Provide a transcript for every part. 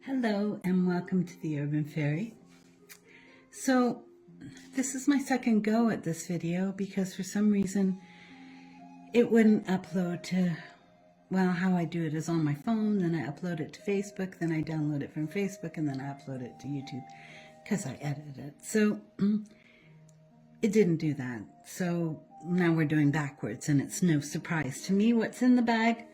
Hello and welcome to the Urban Fairy. So this is my second go at this video because for some reason it wouldn't upload to, well, how I do it is on my phone, then I upload it to Facebook, then I download it from Facebook, and then I upload it to YouTube because I edit it. So it didn't do that. So now we're doing backwards, and it's no surprise to me what's in the bag,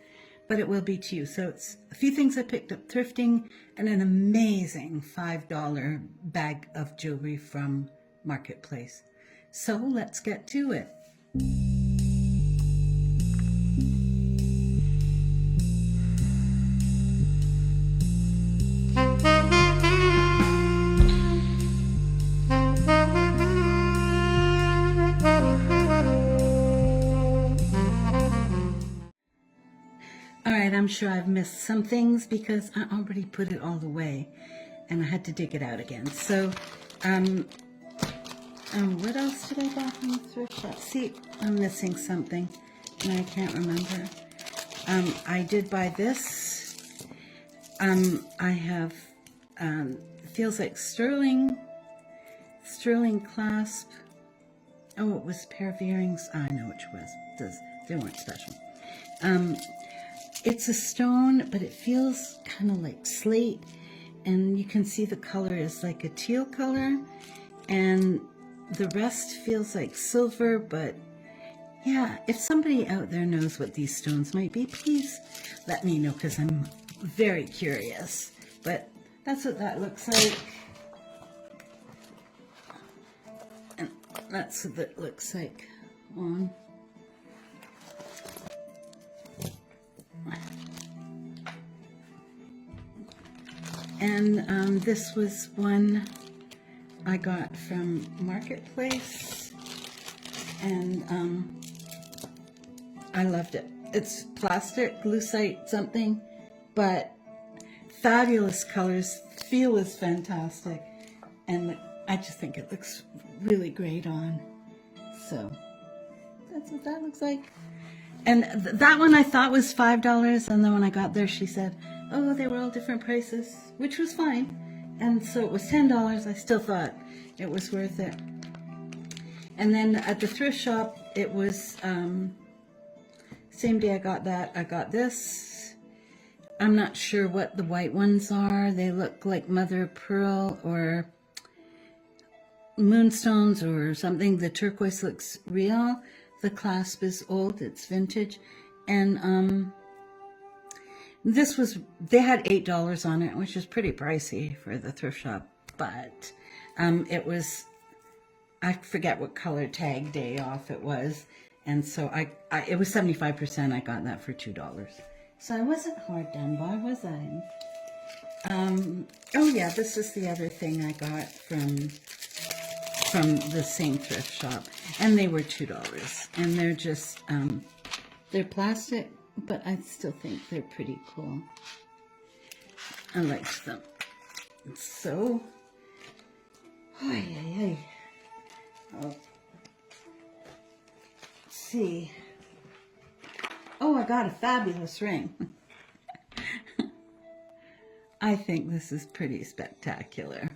but it will be to you. So it's a few things I picked up thrifting and an amazing $5 bag of jewelry from Marketplace. So let's get to it. Alright, I'm sure I've missed some things because I already put it all away and I had to dig it out again. So, what else did I buy from the thrift shop? See, I'm missing something and I can't remember. I did buy this. I have, feels like sterling clasp. Oh, it was a pair of earrings. I know which was. They weren't special. It's a stone, but it feels kind of like slate, and you can see the color is like a teal color, and the rest feels like silver. But yeah, if somebody out there knows what these stones might be, please let me know because I'm very curious. But that's what that looks like, and that's what it looks like on. And this was one I got from Marketplace, and I loved it. It's plastic, lucite something, but fabulous colors. Feel is fantastic, and I just think it looks really great on. So that's what that looks like. And that one I thought was $5, and then when I got there she said, oh, they were all different prices, which was fine. And so it was $10. I still thought it was worth it. And then at the thrift shop, it was, same day I got that, I got this. I'm not sure what the white ones are. They look like mother of pearl or moonstones or something. The turquoise looks real. The clasp is old, it's vintage. And this was, they had $8 on it, which is pretty pricey for the thrift shop, but it was, I forget what color tag day off it was, and so it was 75%. I got that for $2. So I wasn't hard done by, was I? Oh yeah, this is the other thing I got from the same thrift shop, and they were $2, and they're just, they're plastic, but I still think they're pretty cool. I liked them. So, oh, let's see. Oh, I got a fabulous ring. I think this is pretty spectacular.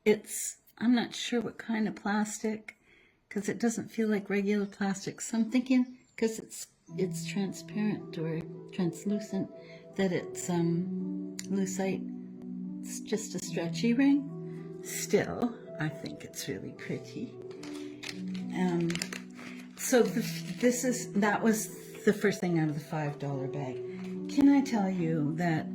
I'm not sure what kind of plastic, because it doesn't feel like regular plastic. So I'm thinking, because it's transparent or translucent, that it's lucite. It's just a stretchy ring. Still, I think it's really pretty. So that was the first thing out of the $5 bag. Can I tell you that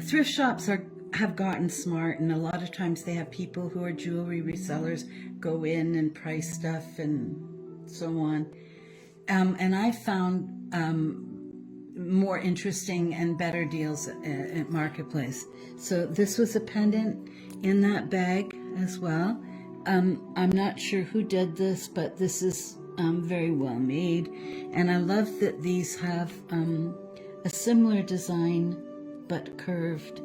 thrift shops have gotten smart, and a lot of times they have people who are jewelry resellers go in and price stuff and so on. And I found more interesting and better deals at Marketplace. So this was a pendant in that bag as well. I'm not sure who did this, but this is very well made. And I love that these have a similar design but curved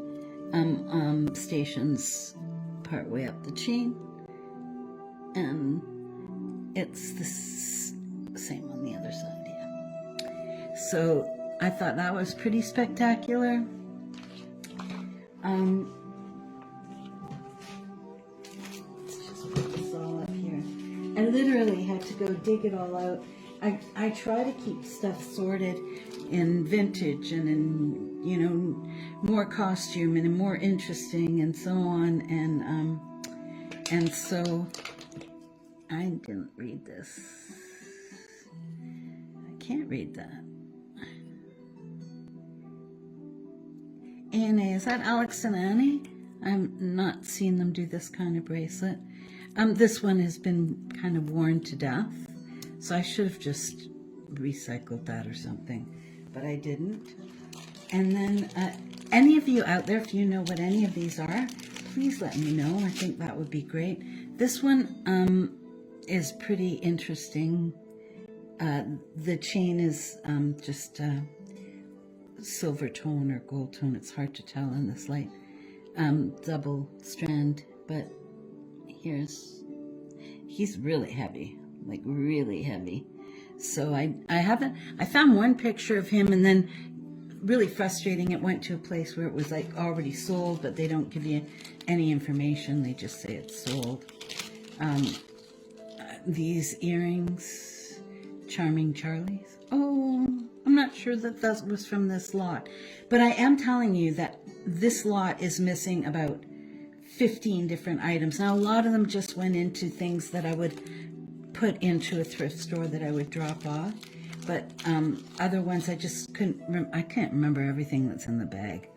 stations part way up the chain. And it's the same on the other side, yeah. So I thought that was pretty spectacular. Let's just put this all up here. I literally had to go dig it all out. I try to keep stuff sorted in vintage and in, you know, more costume and more interesting and so on. And so I didn't read this. I can't read that. ANA, is that Alex and Annie? I've not seen them do this kind of bracelet. This one has been kind of worn to death, so I should have just recycled that or something, but I didn't. And then any of you out there, if you know what any of these are, please let me know. I think that would be great. This one is pretty interesting. The chain is just silver tone or gold tone. It's hard to tell in this light. Double strand, but he's really heavy, like really heavy. So I found one picture of him, and then really frustrating, it went to a place where it was like already sold, but they don't give you any information. They just say it's sold. These earrings, Charming Charlie's. Oh, I'm not sure that that was from this lot, but I am telling you that this lot is missing about 15 different items. Now, a lot of them just went into things that I would put into a thrift store that I would drop off, but other ones I just I can't remember everything that's in the bag.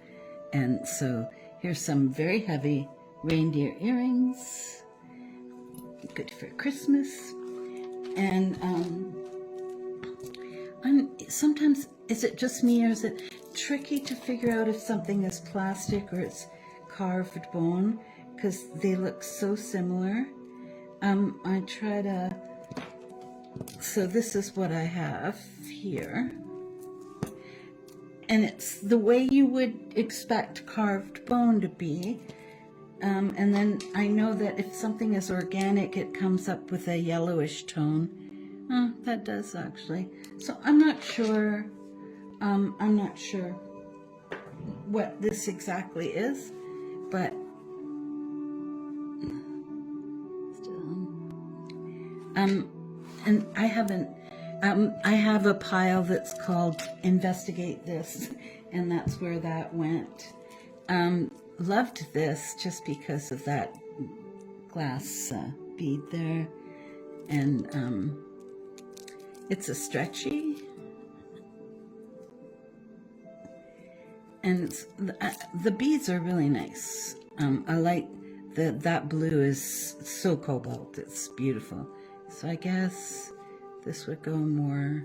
And so here's some very heavy reindeer earrings, good for Christmas. And sometimes, is it just me, or is it tricky to figure out if something is plastic or it's carved bone, because they look so similar. I try to, so this is what I have here, and it's the way you would expect carved bone to be. And then I know that if something is organic, it comes up with a yellowish tone. That does actually. So I'm not sure what this exactly is, but and I haven't, I have a pile that's called Investigate This, and that's where that went. Loved this just because of that glass bead there, and it's a stretchy, and it's, the beads are really nice. I like that blue is so cobalt, it's beautiful. So I guess this would go more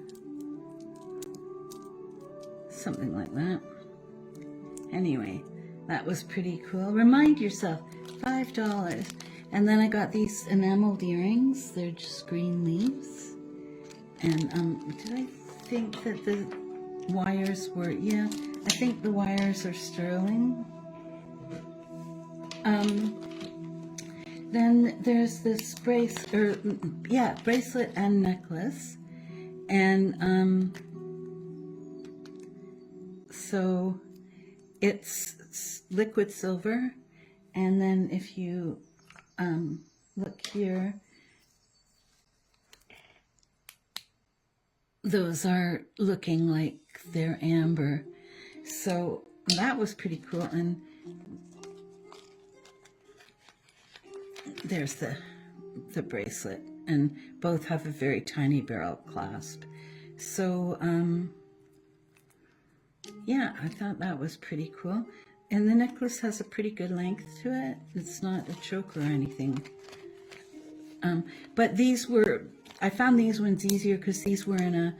something like that. Anyway, that was pretty cool. Remind yourself, $5. And then I got these enameled earrings. They're just green leaves. And did I think that the wires were, yeah, I think the wires are sterling. Then there's this bracelet and necklace, and so it's liquid silver, and then if you look here, those are looking like they're amber. So that was pretty cool. And there's the bracelet, and both have a very tiny barrel clasp. So yeah, I thought that was pretty cool. And the necklace has a pretty good length to it. It's not a choker or anything. But these were, I found these ones easier because these were in a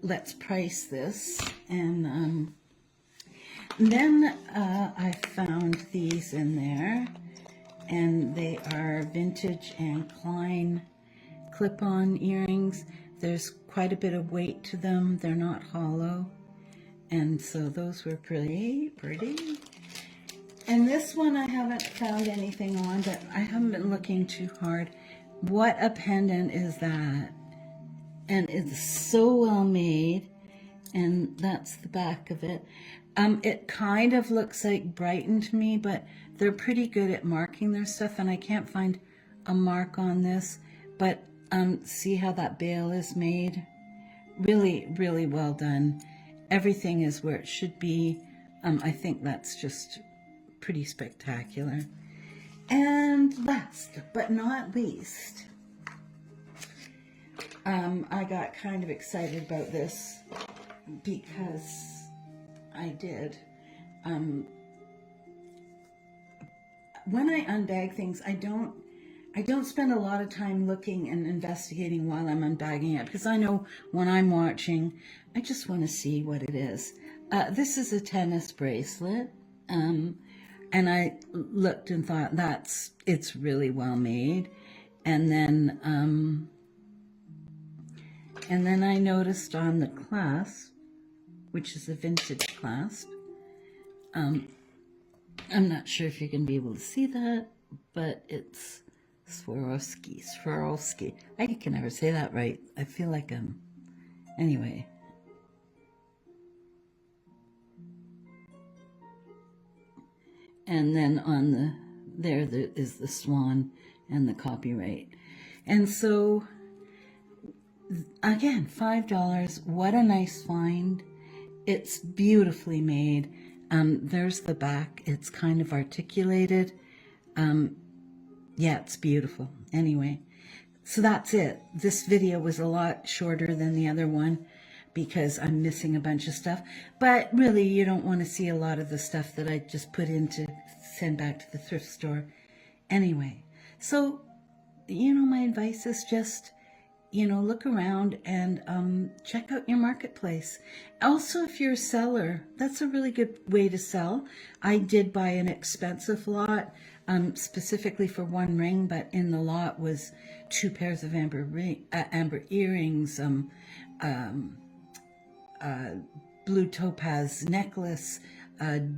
let's price this. And then I found these in there, and they are vintage and Klein clip-on earrings. There's quite a bit of weight to them. They're not hollow. And so those were pretty. And this one I haven't found anything on, but I haven't been looking too hard. What a pendant is that? And it's so well made. And that's the back of it. It kind of looks like Brighton to me, but they're pretty good at marking their stuff, and I can't find a mark on this. But see how that bail is made? Really, really well done. Everything is where it should be. I think that's just pretty spectacular. And last but not least, I got kind of excited about this because I did. When I unbag things, I don't spend a lot of time looking and investigating while I'm unbagging it, because I know when I'm watching, I just want to see what it is. This is a tennis bracelet, and I looked and thought it's really well made, and then I noticed on the clasp, which is a vintage clasp. I'm not sure if you're going to be able to see that, but it's Swarovski. I can never say that right. I feel like anyway. And then on there is the swan and the copyright. And so, again, $5. What a nice find. It's beautifully made. There's the back. It's kind of articulated. Yeah, it's beautiful. Anyway, so that's it. This video was a lot shorter than the other one because I'm missing a bunch of stuff. But really, you don't want to see a lot of the stuff that I just put in to send back to the thrift store. Anyway, so, my advice is just, look around and check out your marketplace. Also, if you're a seller, that's a really good way to sell. I did buy an expensive lot, specifically for one ring, but in the lot was 2 pairs of amber earrings, blue topaz necklace,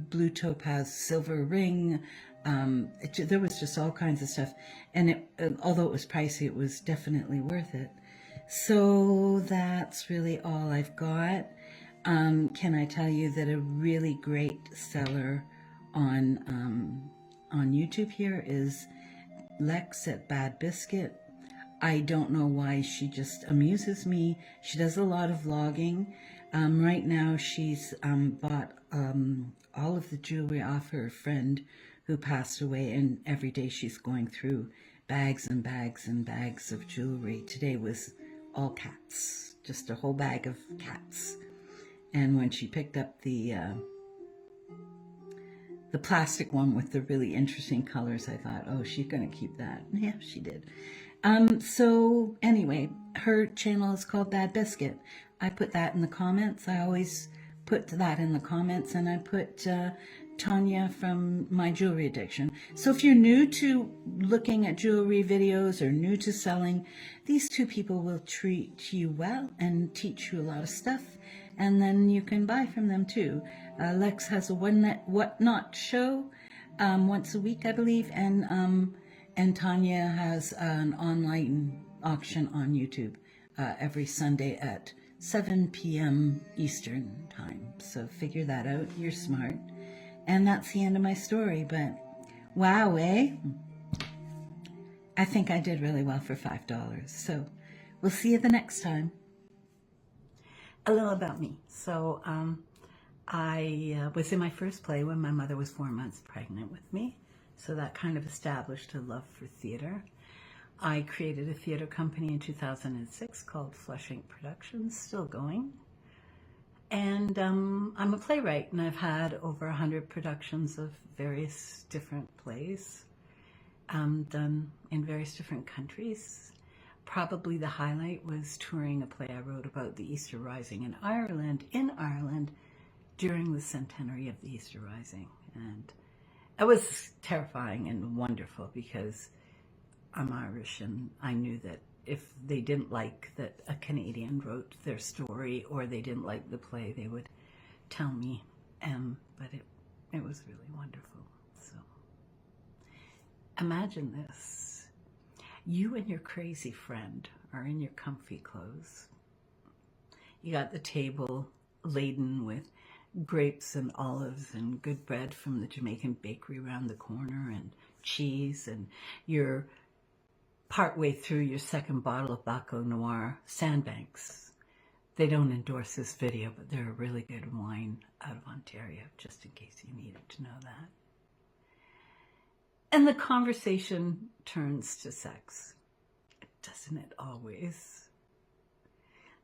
blue topaz silver ring. There was just all kinds of stuff, and although it was pricey, it was definitely worth it. So that's really all I've got. Can I tell you that a really great seller on YouTube here is Lexx at Bad Biscuit. I don't know why, she just amuses me. She does a lot of vlogging. Right now she's bought all of the jewelry off her friend who passed away, and every day she's going through bags and bags and bags of jewelry. Today was all cats, just a whole bag of cats. And when she picked up the plastic one with the really interesting colors, I thought, oh, she's gonna keep that. Yeah, she did. So anyway, her channel is called Bad Biscuit. I put that in the comments. I always put that in the comments, and I put Tanya from My Jewelry Addiction. So if you're new to looking at jewelry videos or new to selling, these two people will treat you well and teach you a lot of stuff, and then you can buy from them too. Lexx has a Whatnot show once a week, I believe, and Tanya has an online auction on YouTube every Sunday at 7 p.m. Eastern time. So figure that out. You're smart. And that's the end of my story. But wow, eh? I think I did really well for $5. So we'll see you the next time. A little about me. So I was in my first play when my mother was 4 months pregnant with me. So that kind of established a love for theater. I created a theater company in 2006 called Flushing Productions, still going. And I'm a playwright, and I've had over 100 productions of various different plays done in various different countries. Probably the highlight was touring a play I wrote about the Easter Rising in Ireland, during the centenary of the Easter Rising. And it was terrifying and wonderful because I'm Irish, and I knew that if they didn't like that a Canadian wrote their story, or they didn't like the play, they would tell me. But it was really wonderful. So imagine this. You and your crazy friend are in your comfy clothes. You got the table laden with grapes and olives and good bread from the Jamaican bakery around the corner and cheese, and you're partway through your second bottle of Baco Noir. Sandbanks. They don't endorse this video, but they're a really good wine out of Ontario, just in case you needed to know that. And the conversation turns to sex. Doesn't it always?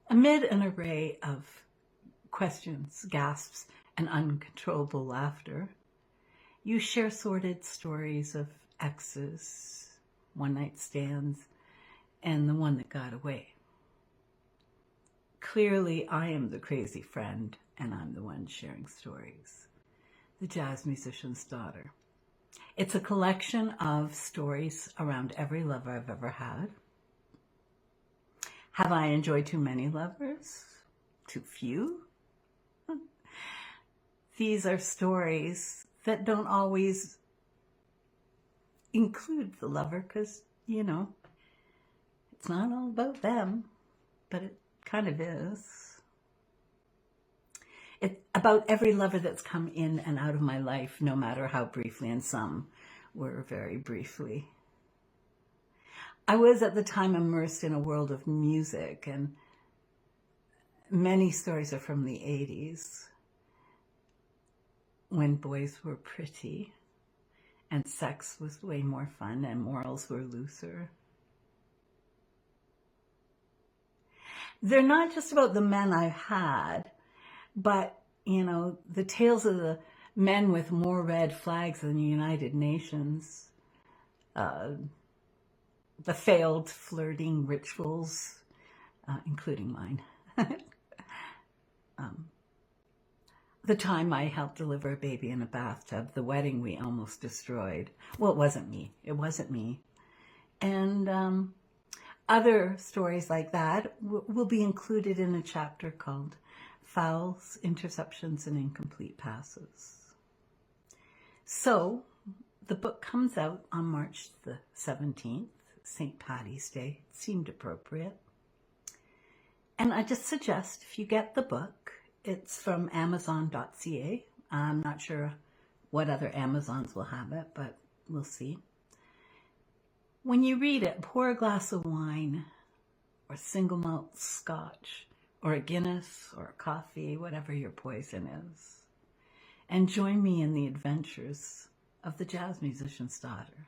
Amid an array of questions, gasps, and uncontrollable laughter, you share sordid stories of exes, one-night stands, and the one that got away. Clearly, I am the crazy friend, and I'm the one sharing stories. The Jazz Musician's Daughter. It's a collection of stories around every lover I've ever had. Have I enjoyed too many lovers? Too few? These are stories that don't always include the lover because, you know, it's not all about them, but it kind of is. It's about every lover that's come in and out of my life, no matter how briefly, and some were very briefly. I was at the time immersed in a world of music, and many stories are from the 80s, when boys were pretty and sex was way more fun and morals were looser. They're not just about the men I've had, but, you know, the tales of the men with more red flags than the United Nations, the failed flirting rituals, including mine. The time I helped deliver a baby in a bathtub, the wedding we almost destroyed. Well, it wasn't me. It wasn't me. And other stories like that will be included in a chapter called Fouls, Interceptions, and Incomplete Passes. So the book comes out on March the 17th, St. Paddy's Day. It seemed appropriate. And I just suggest if you get the book, it's from Amazon.ca. I'm not sure what other Amazons will have it, but we'll see. When you read it, pour a glass of wine or single malt scotch or a Guinness or a coffee, whatever your poison is, and join me in the adventures of the Jazz Musician's Daughter.